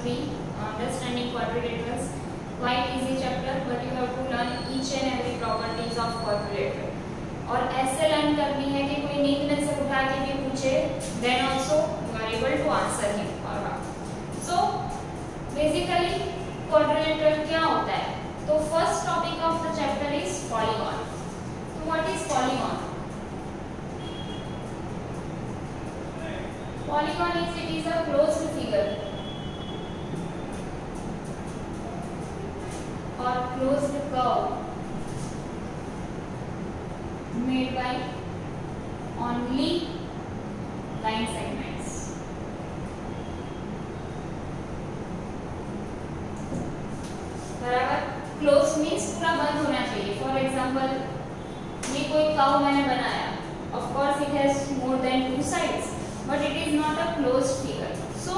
3, understanding quadrilaterals. Quite easy chapter, but you have to learn each and every properties of quadrilateral. और ऐसे learn करनी है कि कोई नींद में से उठा के भी पूछे, then also you are able to answer him or her. So basically quadrilateral क्या होता है? तो first topic of the chapter is polygon. So what is polygon? Polygon is it is a closed figure or closed curve made by only line segments. बराबर, closed means पूरा बंद होना चाहिए. For example, ये कोई कर्व मैंने बनाया. Of course, it has more than two sides, but it is not a closed figure. So,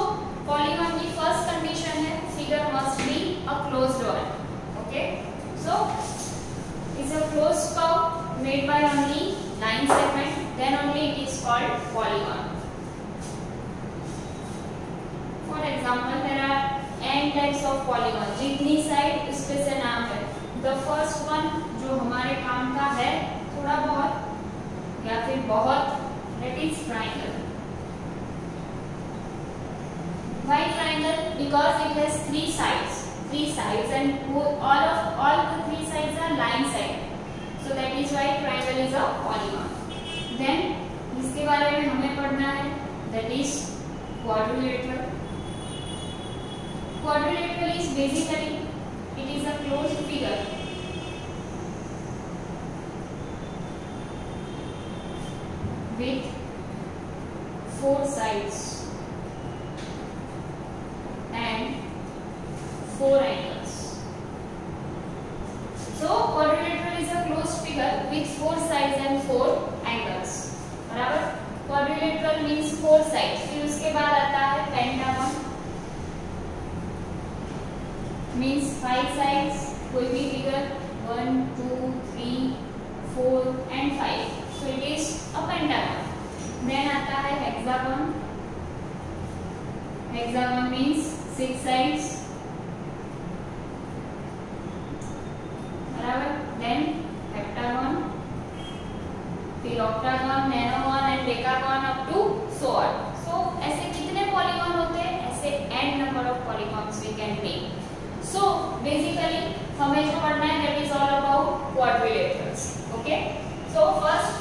polygon की first condition है figure must be a closed one. Okay? So, is a closed curve made by only line segment, then only it is called polygon. For example, there are n types of polygon. जितनी side उस पे से नाम है. The first one जो हमारे काम का है थोड़ा बहुत या फिर बहुत, that is triangle. Why triangle? Because it has three sides and all the three sides are line side. So that is why triangle is a polygon. Then इसके बारे में हमें पढ़ना है, that is quadrilateral. Quadrilateral is basically it is a closed figure with four sides and four angles. So quadrilateral is a closed figure with four sides and four angles. बराबर, quadrilateral means four sides. फिर उसके बाद आता है pentagon, means five sides. कोई भी figure 1, 2, 3, 4 and 5. So it is a pentagon. Then आता है hexagon. Hexagon means six sides. बराबर. Then heptagon, फिर octagon, nonagon and decagon up to so on. So ऐसे कितने polygon होते हैं? ऐसे n number of polygons we can make. So basically हमें जो पढ़ना है that is all about quadrilaterals. Okay. So first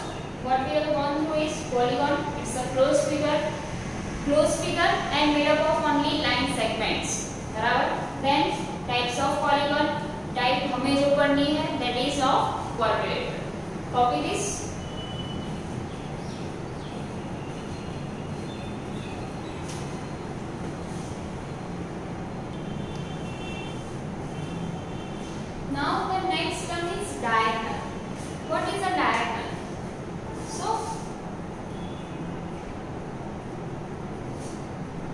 what we have gone through is polygon. It's a closed figure and made up of only line segments. बराबर. Then types of polygon. Type हमें जो पढ़नी है that is of quadrilateral. Copy this. Now the next one is diagonal. What is a diagonal? So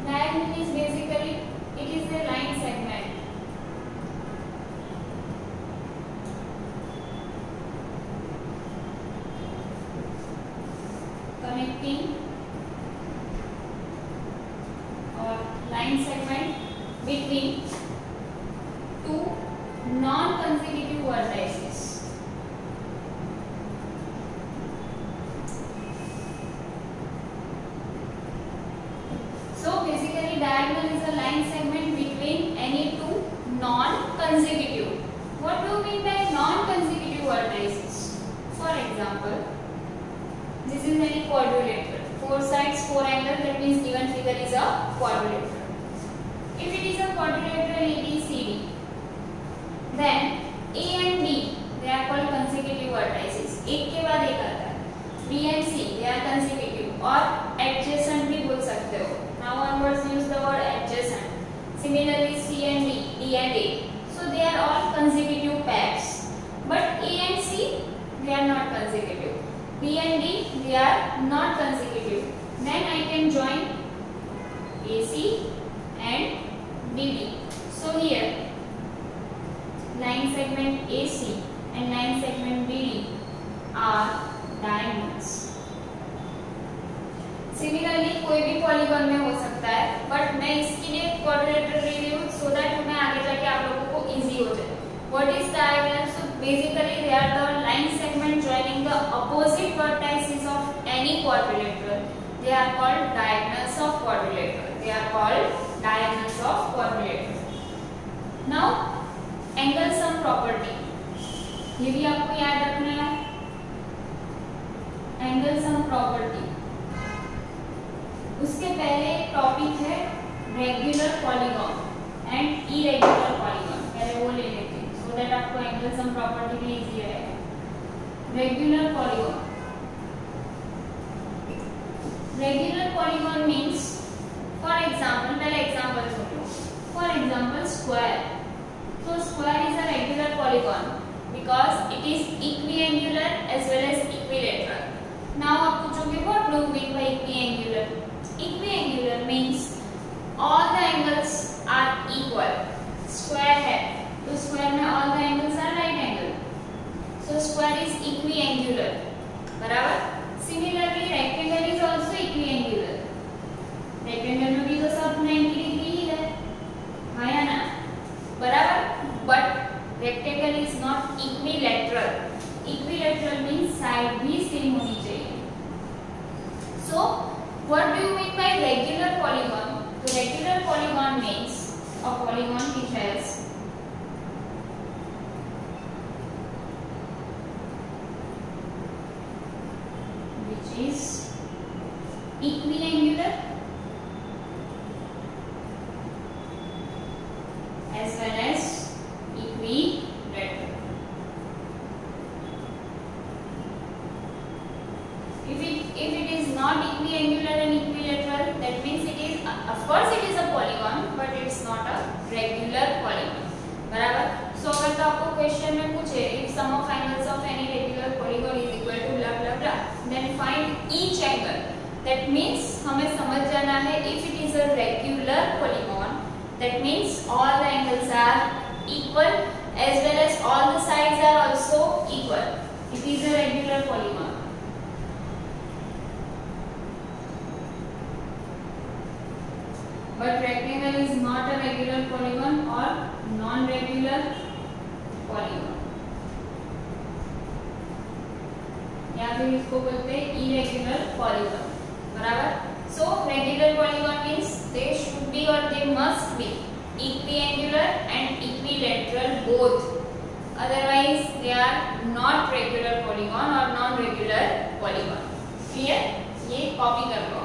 diagonal is basically it is a line segment connecting or line segment between two non-consecutive vertices. So basically diagonal is a line segment between any two non-consecutive. What do you mean by non-consecutive vertices? For example, this is any quadrilateral. Four sides, four angles, that means given figure is a quadrilateral. If it is a quadrilateral ABCD, then A and B they are called consecutive vertices. एक के बाद एक आता है. B and C they are consecutive और adjacent भी बोल सकते हो. Now onwards use the word adjacent. Similarly C and D, D and A. So they are all consecutive pairs. But A and C they are not consecutive. B and D they are not consecutive. Then I can join AC and DD. So here line segment AC and line segment BD are diagonals. Similarly, कोई भी polygon में हो सकता है, but मैं इसके लिए quadrilateral ले रही हूँ सो दैट मैं आगे जाके आप लोगों को इजी हो जाए. What is diagonal? So basically they are the line segment joining the opposite vertices of any quadrilateral. They are called diagonals of quadrilateral. They are called diagonals of quadrilateral. Now angle sum property. ये भी आपको याद रखना है. Angle sum property. उसके पहले topic है regular polygon and irregular polygon. पहले वो ले लेते हैं so that आपको एंगल सम प्रॉपर्टी भी इजी रहेगा. Regular polygon. Regular polygon means for example, पहले एग्जांपल सुन लो. For example square. तो square is a regular polygon because it is equiangular as well as equilateral. Now आप पूछोगे what do mean by equiangular? Equiangular means all the angles are equal. Square है तो square में all the angles are right angle. So square is equiangular. बराबर. Similarly rectangle is also equiangular. Rectangle में भी तो सब 90 डिग्री ही है, हाँ या ना? बराबर. But rectangle is not equilateral. Equilateral means side भी same होनी चाहिए. So what do you mean by regular polygon? So regular polygon means a polygon which has is equiangular as well as equilateral. If it is not equiangular and equilateral, that means it is of course it is a polygon but it's not a regular polygon. बराबर. So अगर तो आपको question में पूछे if sum of angles of any regular polygon is equal to blah blah blah, then find each angle. That means हमें समझ जाना है if it is a regular polygon, that means all the angles are equal as well as all the sides are also equal. It is a regular polygon. But rectangle is not a regular polygon or non-regular polygon. या फिर इसको बोलते हैं irregular polygon. बराबर. So regular polygon means they should be or they must be equiangular and equilateral both. Otherwise they are not regular polygon or non-regular polygon. Clear? ये copy कर लो.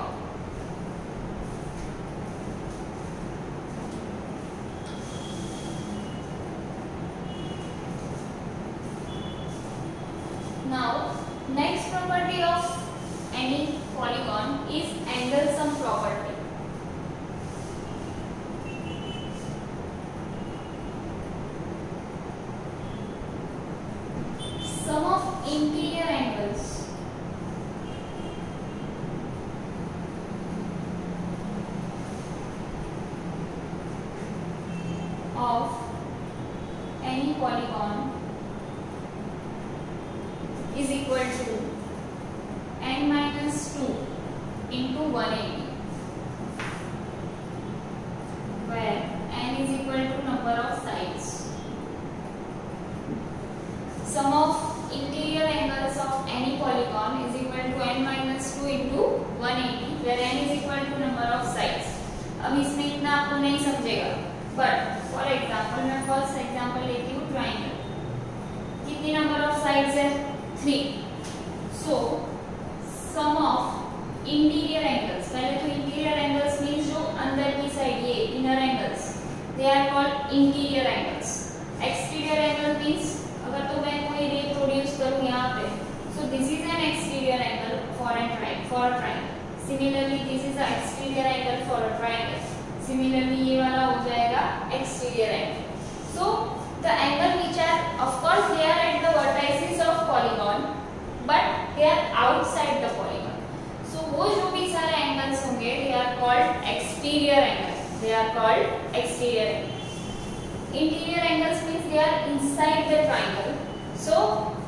Now, next property of any polygon is angle sum property. Sum of interior angles of any polygon is equal to n minus 2 into 180, where n is equal to number of sides. Sum of interior angles of any polygon is equal to n minus 2 into 180, where n is equal to number of sides. अब इसमें इतना आपको नहीं समझेगा, but for example मैं first example लेती हूँ triangle. कितनी number of sides है? 3. So sum of interior angles, पहले तो interior angles means जो अंदर की साइड ये inner angles, they are called interior angles. Exterior angle means अगर तो मैं कोई रे प्रोड्यूस करूँ यहाँ पे, so this is an exterior angle for a triangle. Similarly this is an exterior angle for a triangle. Similarly ये वाला हो जाएगा exterior angle. So the angle which are of course they are at the vertices of polygon but they are outside the polygon. So वो जो भी सारे angles होंगे they are called exterior angles. They are called exterior angles. Interior angles means they are inside the triangle. So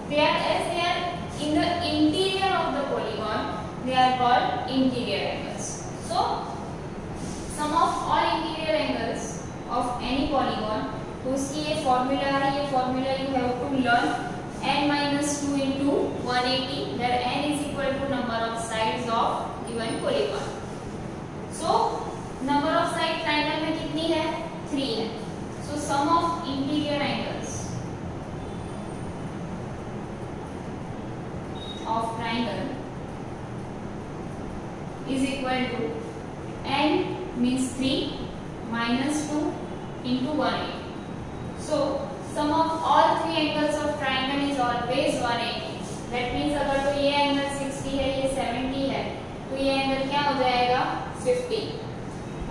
they are as they are in the interior of the polygon, they are called interior angles. So तो उसकी ये formula है, ये formula you have to learn n minus 2 into 180 where n is equal to number of sides of given polygon. So number of side triangle में कितनी है? 3 है. So sum of interior angles of triangle is equal to n means 3 minus 2 into 180. So sum of all three angles of triangle is always 180. That means अगर तो ये angle 60 है, ये 70 है, तो ये एंगल क्या हो जाएगा? 50.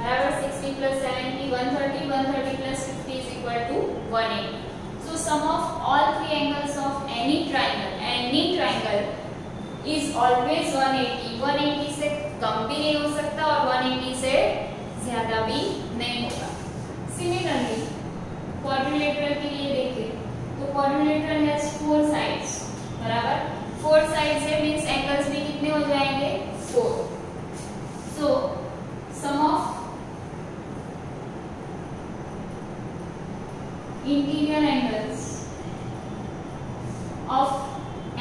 बराबर 60 plus 70 130, 130 plus 50 is equal to 180. So sum of all three angles of any triangle is always 180. 180 से कम भी नहीं हो सकता और 180 से ज्यादा भी नहीं होगा. Similarly क्वाड्रिलेटरल के लिए देखें तो क्वाड्रिलेटरल हैज 4 साइड्स. बराबर 4 साइड्स है मींस एंगल्स भी कितने हो जाएंगे? 4. So sum of interior angles of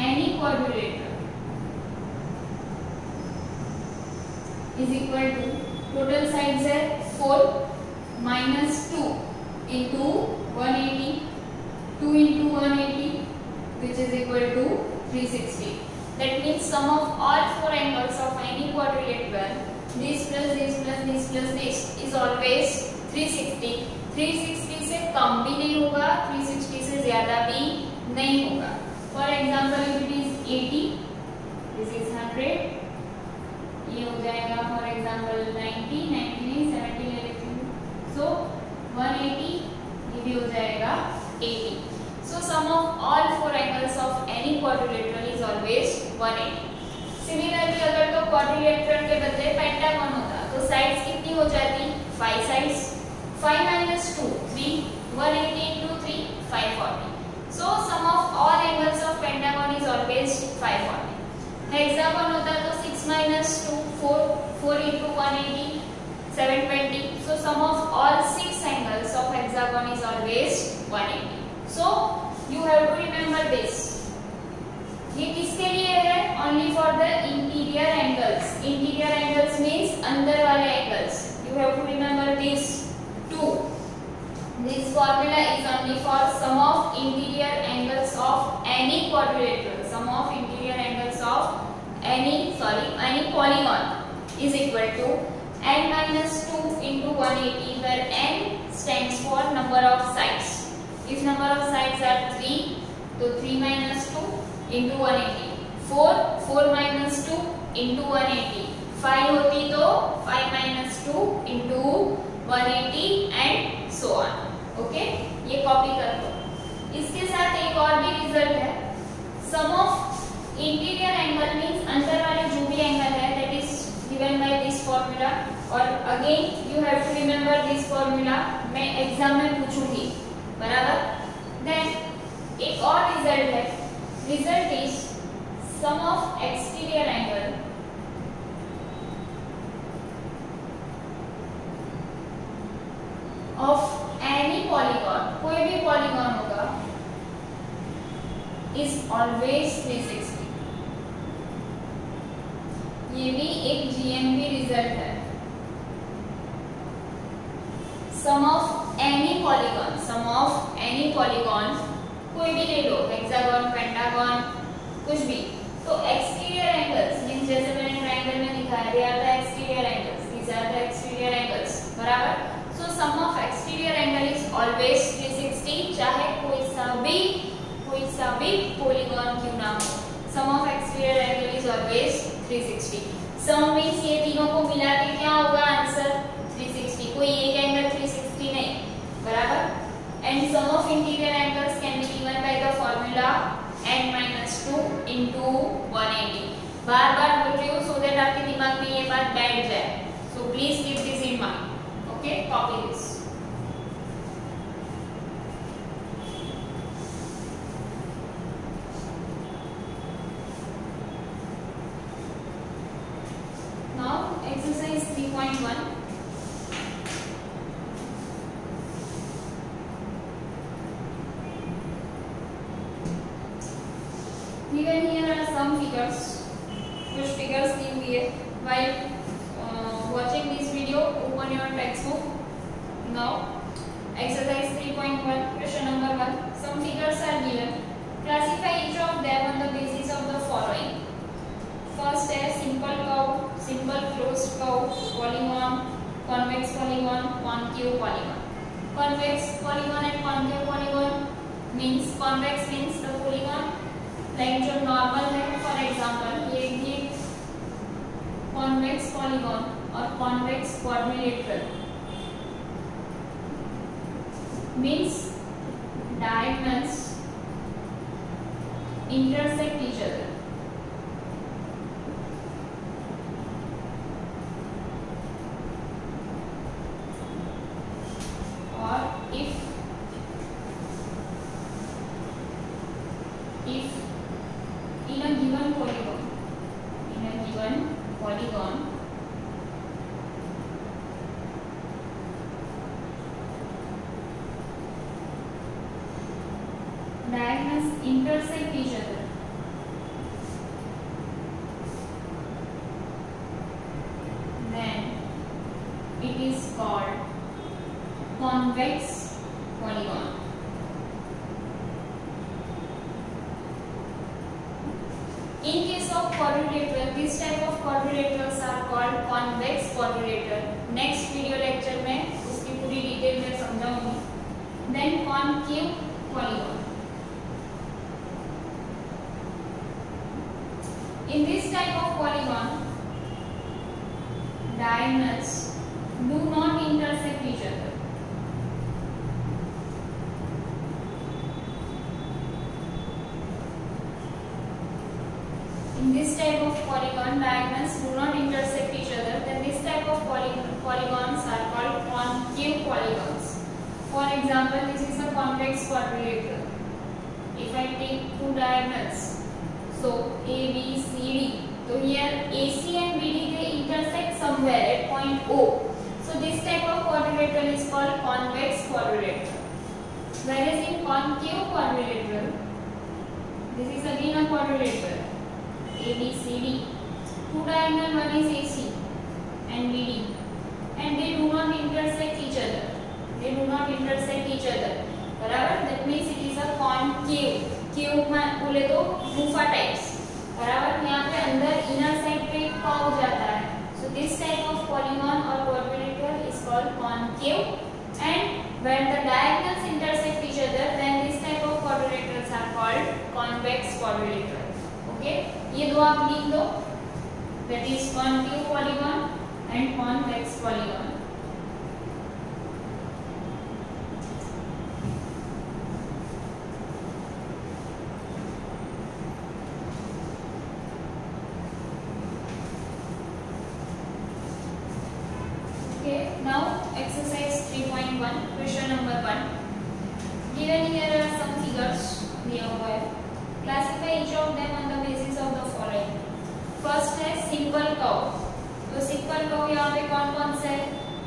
any quadrilateral is equal to total sides है 4 minus 2 into 180, 2 into 180 which is equal to 360. That means sum of all 4 angles of any quadrilateral, this plus this plus this plus this is always 360. 360 से कम भी नहीं होगा, 360 से ज्यादा भी नहीं होगा. For example, if it is 80, this is 100, ये हो जाएगा for example 90, 90 70 ले लेती हूँ. So 180 ये भी हो जाएगा 80. So sum of all 4 angles of any quadrilateral is always 180. Similarly अगर तो quadrilateral के बदले पेंटागन होता तो साइड्स कितनी हो जाती? 5 sides. 5 minus 2 3, 180 into 3 540. So sum of all angles of pentagon is always 540. Hexagon होता तो 6 minus 2 4, 4 into 180 720. So sum of all 6 angles of hexagon is always 180. So you have to remember this. ये किसके लिए है? Only for the interior angles. Interior angles means अंदर वाले angles. You have to remember this too. This formula is only for sum of interior angles of any quadrilateral. Sum of interior angles of any polygon is equal to n minus 2 into 180 where n stands for number of sides. If number of sides are 3, तो 3 minus 2 into 180. 4 minus 2 into 180. 5 होती तो 5 minus 2 into 180 and so on. Okay, ये copy कर लो. इसके साथ एक और भी रिजल्ट है. सम ऑफ इंटीरियर एंगल मींस अंदर वाले जो भी एंगल है that is given by this formula. और again you have to remember this formula. मैं एग्जाम में पूछूंगी. बराबर. Then एक और रिजल्ट है. Result is sum of exterior angle of any polygon, कोई भी पॉलीगॉन होगा, इज ऑलवेज 360. ये भी एक जीएमपी रिजल्ट है. सम ऑफ एनी पॉलीगॉन कोई भी ले लो, हेक्सागन, पेंटागन, कुछ भी. तो एक्सटीरियर एंगल्स मींस जैसे मैंने ट्रायंगल में दिखाया, they are the exterior angles, these are the exterior angles. बराबर. So sum of exterior angle is always 360, चाहे कोई सा भी पॉलीगॉन क्यों ना हो. Sum of exterior angle is always 360. Sum means ये तीनों को मिला के क्या होगा आंसर? 360. कोई एक एंगल 360 नहीं. बराबर. And sum of interior angles can be given by the formula n minus 2 into 180. बार बार बोल रही हूँ so that आपके दिमाग में ये बात बैठ जाए. So please keep this in mind. Okay, copy this. Now exercise 3.1. figures. कुछ figures दी हुई है. While watching this video, open your textbook. Now, exercise 3.1, question number 1. Some figures are given. Classify each of them on the basis of the following. First है simple curve, simple closed curve, polygon, convex polygon, concave polygon. Convex polygon and concave polygon means convex means the polygon like जो normal है, for example ये convex polygon और convex quadrilateral means diagonals intersect each other. Or if in a given polygon diagonals intersect each other, then it is called convex polygon. In case of quadrilateral, this type of quadrilaterals are called convex quadrilateral. Next video lecture में उसकी पूरी detail में समझाऊंगी. Then concave polygon. In this type of polygon, diagonals do not intersect each other. In this type of polygon, diagonals do not intersect each other. Then this type of polygons are called concave polygons. For example, this is a convex quadrilateral. If I take two diagonals, so A, B, C, D. So here AC and BD they intersect somewhere at point O. So this type of quadrilateral is called convex quadrilateral. Whereas in concave quadrilateral, this is again a quadrilateral. A, B, C, D. Two diagonal, one is AC and BD, and they do not intersect each other. बराबर. That means it is a concave. Cube में बोले तो गुफा types. बराबर. यहाँ पे अंदर inner side पे कर्व जाता है. So this type of polygon or quadrilateral is called concave, and when the diagonals intersect each other, then this type of quadrilaterals are called convex quadrilateral. Okay, ये दो आप लिख दो. That is concave polygon and convex polygon. Now exercise 3.1, question number 1. Given here are some figures दिया हुआ है. Classify each of them on the basis of the following. First है simple curve. तो simple curve यहाँ पे कौन कौन से है?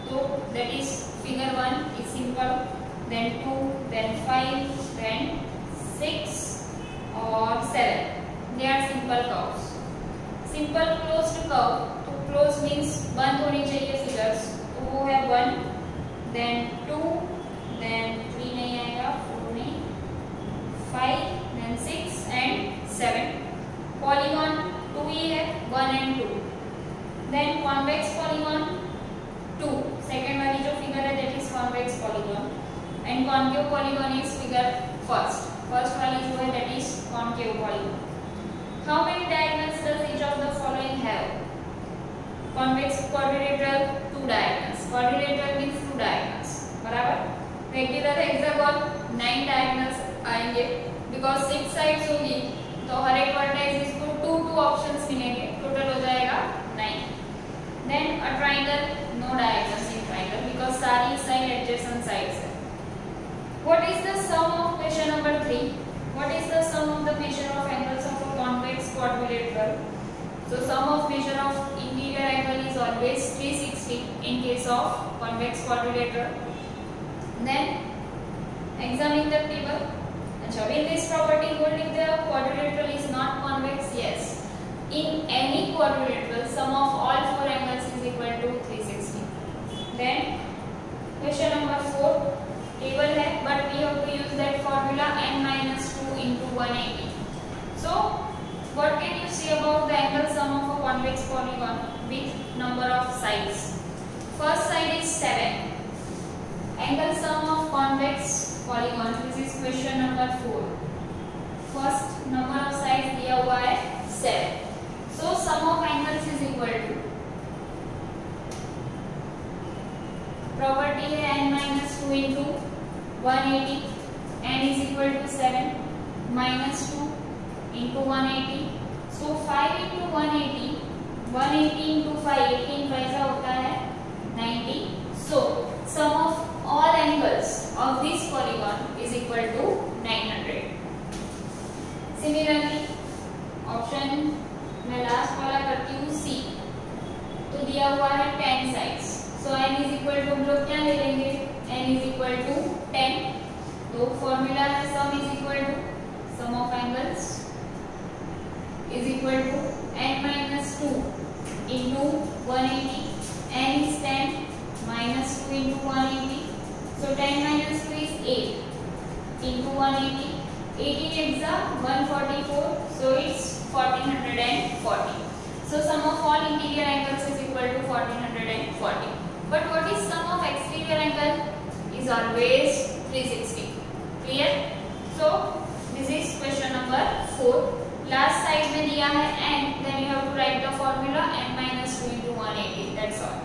तो that is figure 1 is simple, then 2, then 5, then 6 और 7. They are simple curves. Simple closed curve. तो close means बंद होनी चाहिए figures. वो है 1, then 2, then 3 नहीं आएगा, 4 नहीं, 5, then 6 and 7. Polygon 2 ही है, 1 and 2. Then convex polygon 2. Second वाली जो figure है that is convex polygon. And concave polygon is figure first. First वाली जो है that is concave polygon. How many diagonals does each of the following have? Convex quadrilateral 2 diagonals. Quadrilateral means 2 diagonals. बराबर. Regular hexagon 9 diagonals आएंगे. Because 6 sides होगी तो हर एक vertex को 2 options मिलेंगे. Total हो जाएगा 9. Then a triangle, no diagonals in triangle because सारी side adjacent sides है. What is the sum of question number 3? What is the sum of the measure of angles of a convex quadrilateral? So sum of measure of interior angle is always 360 in case of convex quadrilateral. Then examine the table. अच्छा, will this property hold if the quadrilateral is not convex? Yes. quadrilateral, sum of all four angles is equal to 360. Then question number 4, table है, but we have to use that formula n minus 2 into 180. So what can you say about the angle sum of a convex polygon with number of sides? First side is 7. Angle sum of convex polygon, this is question number 4. First number of sides दिया हुआ है 7. So sum of angles is equal to, property है n minus 2 into 180, n is equal to 7 minus 2 into 180. So 5 into 180, 180 into 5, 18 पैसा होता है 90. So sum of all angles of this polygon is equal to 900. Similarly, option मैं last वाला करती हूँ C. तो दिया हुआ है 10 sides. So n is equal to, हम लोग क्या ले लेंगे, n is equal to 10. तो फॉर्मूला है sum is equal to sum of angles is equal to n minus 2 into 180. n is 10 minus 2 into 180. So 10 minus 2 is 8 into 180. 18 exa 144. So it's 1440. So sum of all interior angles is equal to 1440. But what is sum of exterior angle? Is always 360. Clear? So this is question number 4. Last side में दिया है n, then you have to write the formula n minus 2 into 180. That's all.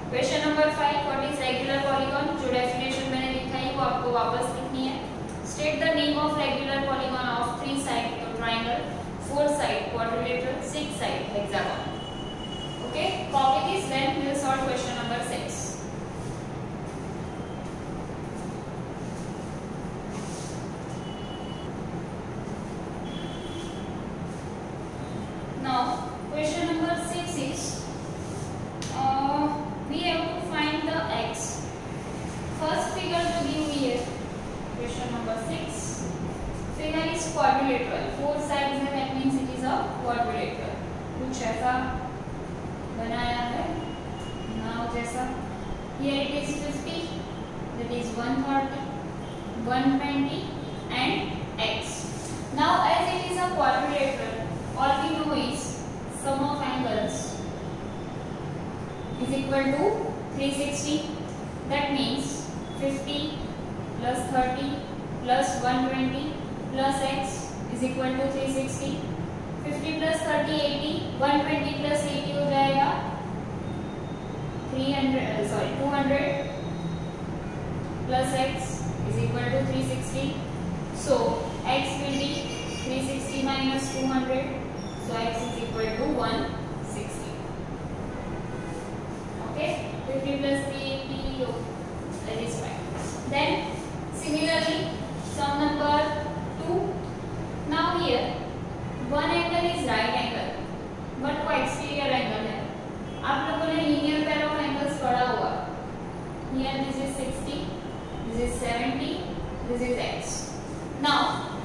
Question number 5. What is regular polygon? जो definition मैंने लिखा है वो आपको वापस लिखनी है. State the name of regular polygon of 3 side triangle, 4 side quadrilateral, 6 side hexagon. Okay, copy this, then we will solve question number 6. Now question number 6 is we have to find the x. First figure to give here. Question number 6. Figure is quadrilateral. 4 sides है, that means it is a quadrilateral. कुछ ऐसा बनाया है. Now जैसा here it is 50, that is 130, 120 and x. Now as it is a quadrilateral, all we know is sum of angles is equal to 360. That means 50 plus 30 plus 120 plus x is equal to 360. 50 plus 30 80, 120 plus 80 हो जाएगा 200 plus x is equal to 360. So x will be 360 minus 200. So x is equal to 160. Okay, 50 plus 380, that is fine. Then similarly, sum number 2. Now here one angle is right angle, but वो exterior angle है. आप लोगों ने linear pair of angles पढ़ा हुआ. Here this is 60, this is 70, this is x. Now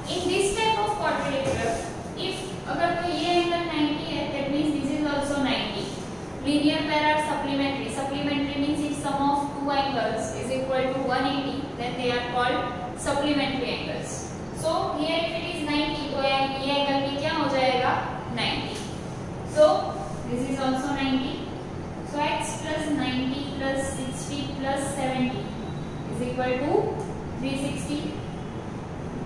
in this type of quadrilateral, if अगर तो ये angle 90 है, that means this is also 90. Linear pair are supplementary. Supplementary means if sum of two angles is equal to 180, then they are called supplementary angles. So here if it is 90, तो ये angle भी क्या हो जाएगा 90. So this is also 90. So x plus 90 plus 60 plus 70 is equal to 360.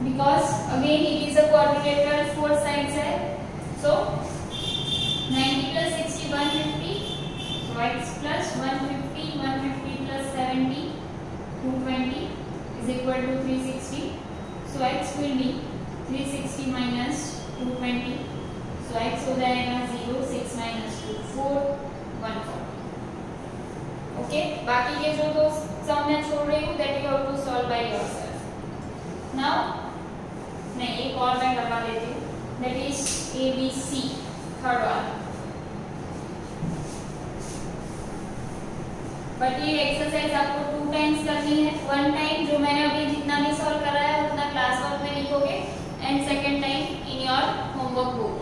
Because again it is a quadrilateral, 4 sides है. So 90 plus 60 150. So x plus 150, 150 plus 70, 220 is equal to 360. So x will be 360 minus 220. So x हो जाएगा 0, 6 minus 2, 4, 140. Okay, बाकी के जो दो सम मैं छोड़ रही हूँ that you have to solve by yourself. Now मैं एक और मैं करवा देती हूँ, that is ABC, third one. But ये एक्सरसाइज आपको 2 टाइम्स करनी है. 1 टाइम जो मैंने अभी जितना भी सॉल्व कराया है उतना क्लास वर्क में लिखोगे, and second time in your homework book.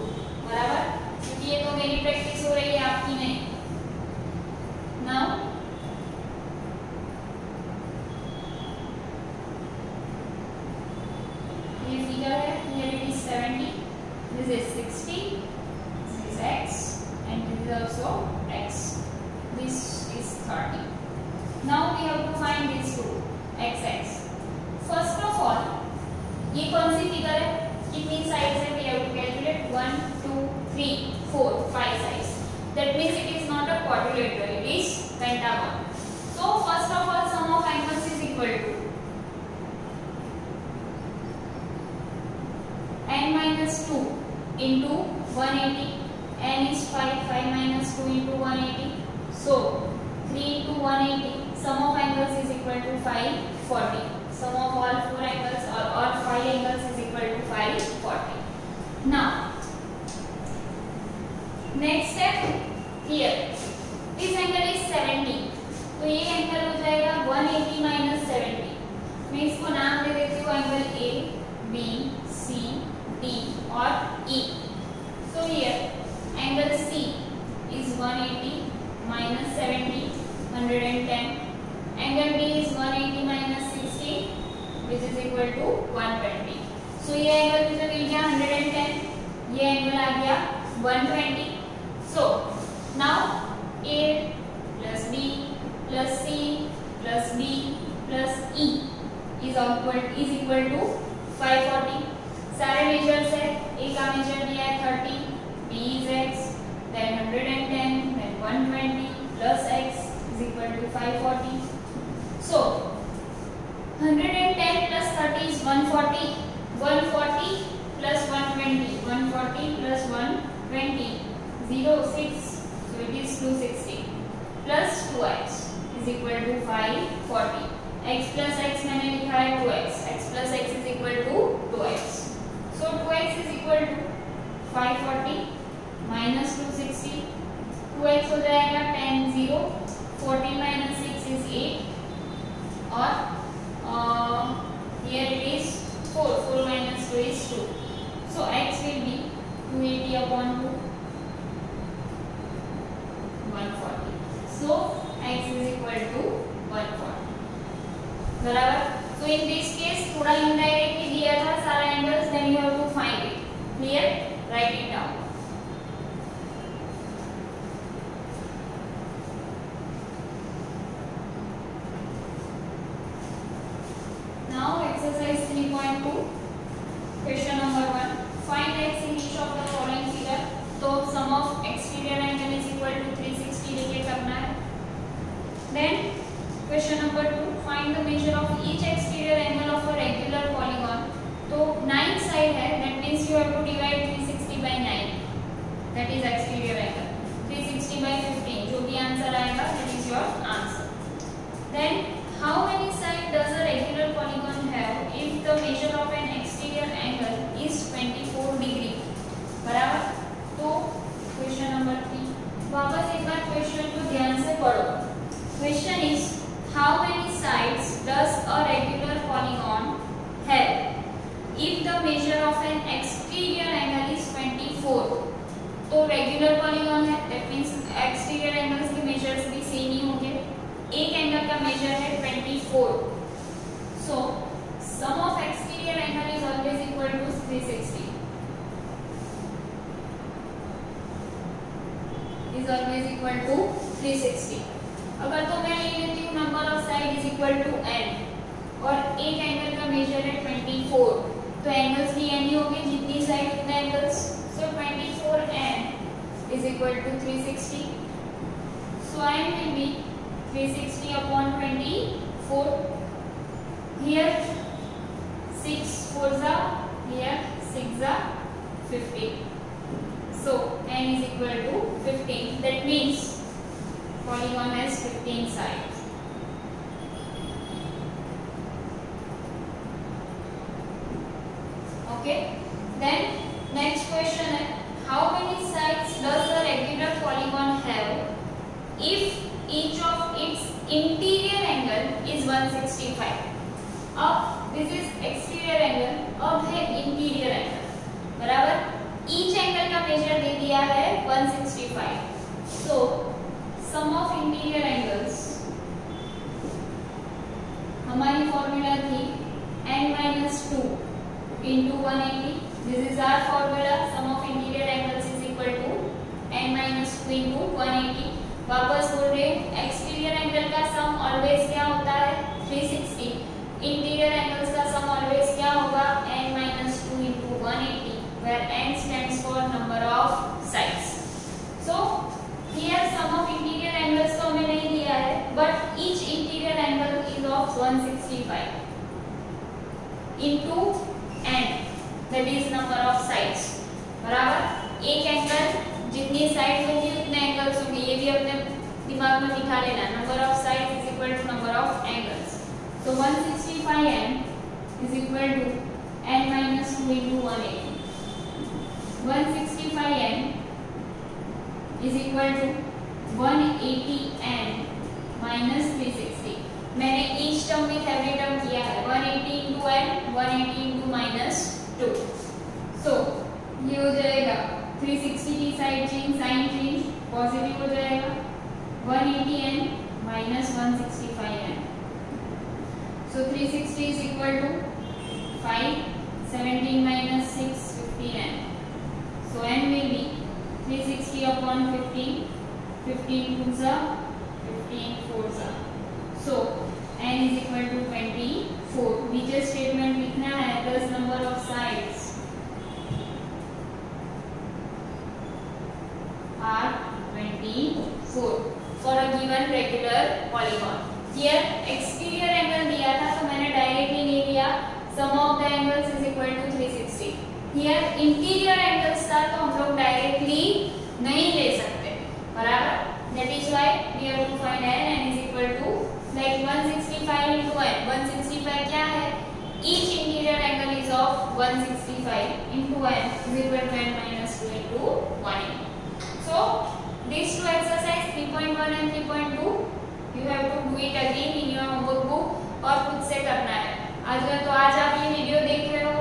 बराबर, क्योंकि ये तो मेरी practice angles of x. This is 30. Now we have to find these two x. First of all, ये कौन सी फिगर है, कितनी साइड्स है, we have to calculate 1 2 3 4 5 sides. That means it is not a quadrilateral, it is pentagon. So first of all, sum of angles is equal to n minus 2 into 180. n is 5, 5 minus 2 into 180. So 3 into 180. Sum of angles is equal to 540. Sum of all four angles or 5 angles is equal to 540. Now, next step here. This angle is 70. तो ये angle हो जाएगा 180 minus 70. मैं इसको नाम दे देती हूँ angle A, B, C, D और E. So here angle C is 180 minus 70, 110. Angle B is 180 minus 60, which is equal to 120. So ये एंगल मुझे मिल गया 110, ये एंगल आ गया 120. So now A plus B plus C plus D plus E is equal to 540. सारे measures है, A का major दिया है 30, B is x, then 110, then 120 plus x is equal to 540. So 110 plus 30 is 140. 140 plus 120. 140 plus 120. 0 6. So it is 260 plus 2x is equal to 540. X plus x मैंने लिखा है 2x. X plus x is equal to 2x. So 2x is equal to 540 minus 260. 2x हो जाएगा 10 0. 14 minus 6 is 8. और here it is 4. 4 minus 2 is 2. So x will be 280 upon 2, 140. So x is equal to 140. बराबर. So in this case थोड़ा indirectly दिया था सारा angles, then you have to find it. Clear? Write it down. Now exercise 3.2. Question number 1. Find x in each of the following figure. तो sum of exterior angle is equal to 360 लेके करना है. Then question number 2. Find the measure of each exterior angle of a regular polygon. तो 9 side है, that means you have to divide 360 by 9. That is exterior angle. 360 by 15. जो भी answer आएगा, that is your answer. Then how many sides does a regular polygon have if the measure of an exterior angle is 24 degree? बराबर. तो question number 3. वापस एक बार question को ध्यान से पढ़ो. Question is how many sides does a regular polygon have if the measure of an exterior angle is 24? तो regular polygon है, that means exterior angles के measures भी सेम ही होंगे. एक एंगल का मेजर है 24. So sum of exterior angle is always equal to 360. Is always equal to 360. अगर तो मैं ले लेती हूँ number of side is equal to n और एक एंगल का मेजर है 24, तो एंगल्स भी n ही होंगे, जितनी साइड उतने angles. So 24n is equal to 360. So n will be 360 upon 24. Here 6 4s are, here 6s are 50. So n is equal to 15. That means polygon has 15 sides. Okay. Then next question है, how many sides does a regular polygon have if each of its interior angle is 165? अब this is exterior angle, अब है interior angle. बराबर. Each angle का measure दे दिया है 165. So sum of interior angles, हमारी formula थी n minus 2 into 180. This is our formula. Sum of interior angles is equal to n minus 2 into interior angles का सम always क्या होगा, n minus 2 into 180, where n stands for number of sides. So here sum of interior angles तो हमें नहीं दिया है, but each interior angle is of 165 into n, that is number of sides. बराबर, एक एंगल जितनी साइड होगी उतने एंगल्स होंगे, ये भी अपने दिमाग में बिठा लेना. Number of sides is equal to number of angles. So 165n is equal to n minus 2 into 180. 165n is equal to 180n minus 360. मैंने each term with every term किया है. 180 into n, 180 into minus 2. So ये हो जाएगा 360 की side change, sign change positive हो जाएगा. 180n minus 165n. So 360 is equal to 5. 17 minus 6, 15n. So n will be 360 upon 15. 15 2s are 15 4s are. So n is equal to 24. नीचे statement लिखना है, thus number of sides are 24 for a given regular polygon. Here exterior angle दिया था तो मैंने directly ले लिया sum of the angles is equal to 360. Here interior angles था तो हम लोग डायरेक्टली नहीं ले सकते. बराबर, that is why we have to find n. N is equal to like 165 into n. 165 क्या है? Each interior angle is of 165 into n is equal to n minus 2 into 180. So these two exercise 3.1 and 3.2 you have to do it again in your homework book और खुद से करना है. आज आप ये वीडियो देख रहे हो